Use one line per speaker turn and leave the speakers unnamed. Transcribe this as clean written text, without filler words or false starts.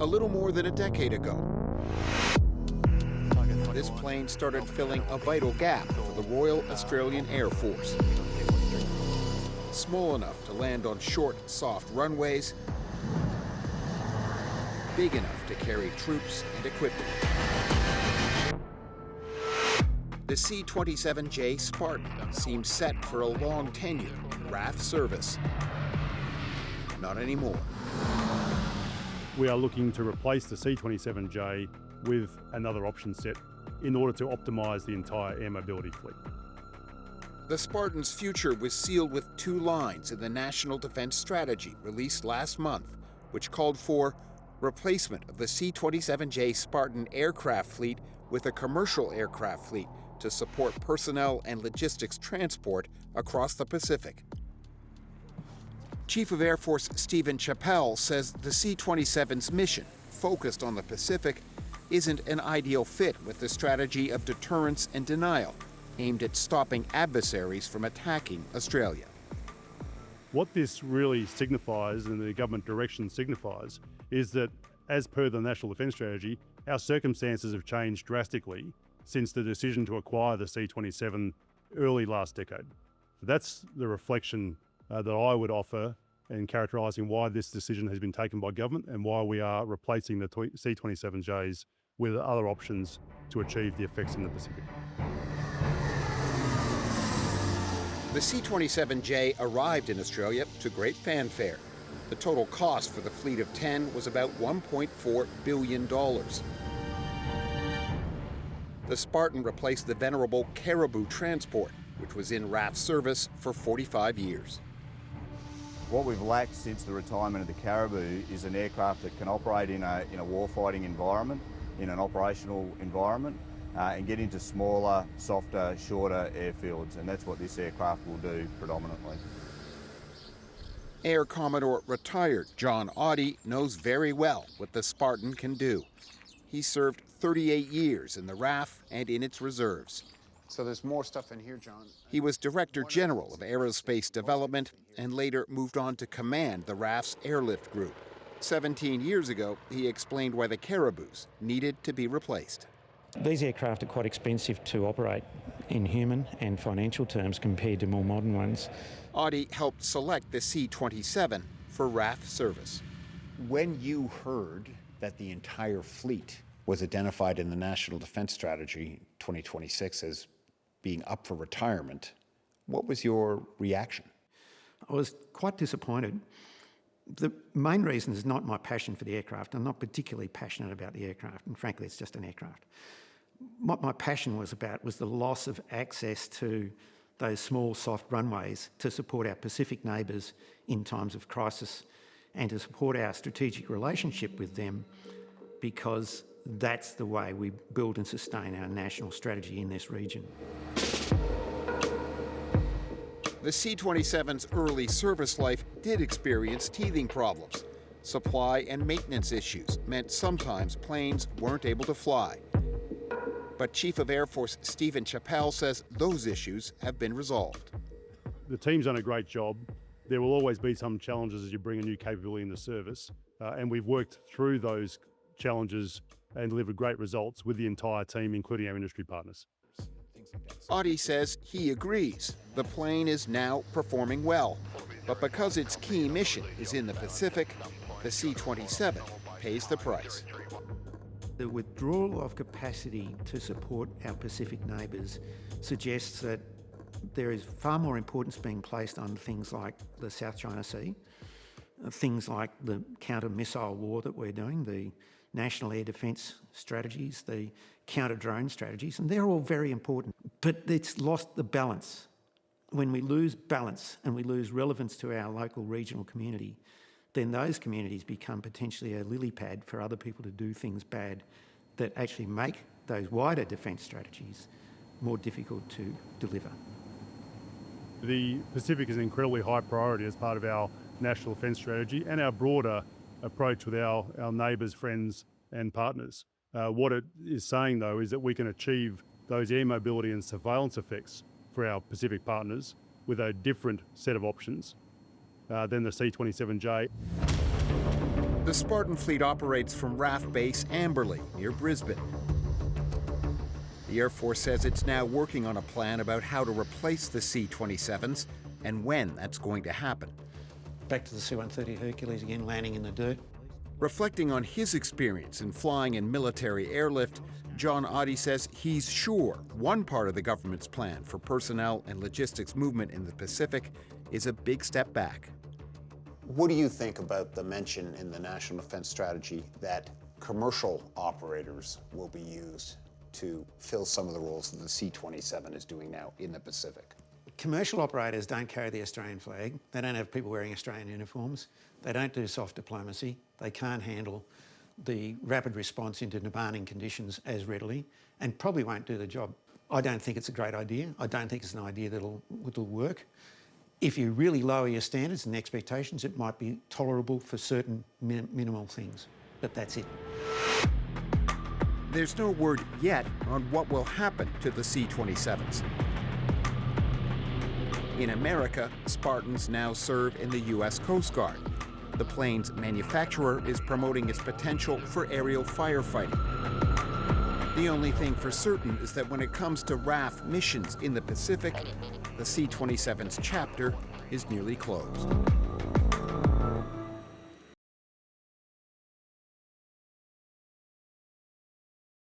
a little more than a decade ago. This plane started filling a vital gap for the Royal Australian Air Force. Small enough to land on short, soft runways, big enough to carry troops and equipment. The C-27 Spartan seemed set for a long tenure in RAF service. Not anymore.
We are looking to replace the C-27J with another option set in order to optimise the entire air mobility fleet.
The Spartan's future was sealed with 2 lines in the National Defence Strategy released last month, which called for replacement of the C-27J Spartan aircraft fleet with a commercial aircraft fleet to support personnel and logistics transport across the Pacific. Chief of Air Force Stephen Chappell says the C-27's mission, focused on the Pacific, isn't an ideal fit with the strategy of deterrence and denial, aimed at stopping adversaries from attacking Australia.
What this really signifies, and the government direction signifies, is that as per the National Defence Strategy, our circumstances have changed drastically since the decision to acquire the C-27 early last decade. That's the reflection that I would offer in characterising why this decision has been taken by government and why we are replacing the C-27Js with other options to achieve the effects in the Pacific.
The C-27J arrived in Australia to great fanfare. The total cost for the fleet of 10 was about $1.4 billion. The Spartan replaced the venerable Caribou transport, which was in RAF service for 45 years.
What we've lacked since the retirement of the Caribou is an aircraft that can operate in a warfighting environment, in an operational environment, and get into smaller, softer, shorter airfields, and that's what this aircraft will do predominantly.
Air Commodore retired John Audie knows very well what the Spartan can do. He served 38 years in the RAF and in its reserves.
So there's more stuff in here, John.
He was Director General of Aerospace Development and later moved on to command the RAF's airlift group. 17 years ago, he explained why the Caribous needed to be replaced.
These aircraft are quite expensive to operate in human and financial terms compared to more modern ones.
Audie helped select the C-27 for RAF service.
When you heard that the entire fleet was identified in the National Defence Strategy 2026 as being up for retirement, what was your reaction?
I was quite disappointed. The main reason is not my passion for the aircraft. I'm not particularly passionate about the aircraft, and frankly, it's just an aircraft. What my passion was about was the loss of access to those small, soft runways to support our Pacific neighbours in times of crisis and to support our strategic relationship with them, because that's the way we build and sustain our national strategy in this region.
The C-27's early service life did experience teething problems. Supply and maintenance issues meant sometimes planes weren't able to fly. But Chief of Air Force Stephen Chappell says those issues have been resolved.
The team's done a great job. There will always be some challenges as you bring a new capability into service, and we've worked through those challenges and delivered great results with the entire team, including our industry partners.
Audie says he agrees the plane is now performing well, but because its key mission is in the Pacific, the C-27 pays the price.
The withdrawal of capacity to support our Pacific neighbours suggests that there is far more importance being placed on things like the South China Sea, things like the counter-missile war that we're doing, the national air defence strategies, the counter-drone strategies, and they're all very important. But it's lost the balance. When we lose balance and we lose relevance to our local regional community, then those communities become potentially a lily pad for other people to do things bad that actually make those wider defence strategies more difficult to deliver.
The Pacific is an incredibly high priority as part of our national defence strategy and our broader approach with our neighbours, friends and partners. What it is saying, though, is that we can achieve those air mobility and surveillance effects for our Pacific partners with a different set of options than the C-27J.
The Spartan fleet operates from RAF Base Amberley, near Brisbane. The Air Force says it's now working on a plan about how to replace the C-27s and when that's going to happen.
Back to the C-130 Hercules again, landing in the dirt.
Reflecting on his experience in flying in military airlift, John Oddie says he's sure one part of the government's plan for personnel and logistics movement in the Pacific is a big step back.
What do you think about the mention in the National Defense Strategy that commercial operators will be used to fill some of the roles that the C-27 is doing now in the Pacific?
Commercial operators don't carry the Australian flag. They don't have people wearing Australian uniforms. They don't do soft diplomacy. They can't handle the rapid response into demanding conditions as readily, and probably won't do the job. I don't think it's a great idea. I don't think it's an idea that'll work. If you really lower your standards and expectations, it might be tolerable for certain minimal things, but that's it.
There's no word yet on what will happen to the C-27s. In America, Spartans now serve in the U.S. Coast Guard. The plane's manufacturer is promoting its potential for aerial firefighting. The only thing for certain is that when it comes to RAF missions in the Pacific, the C-27's chapter is nearly closed.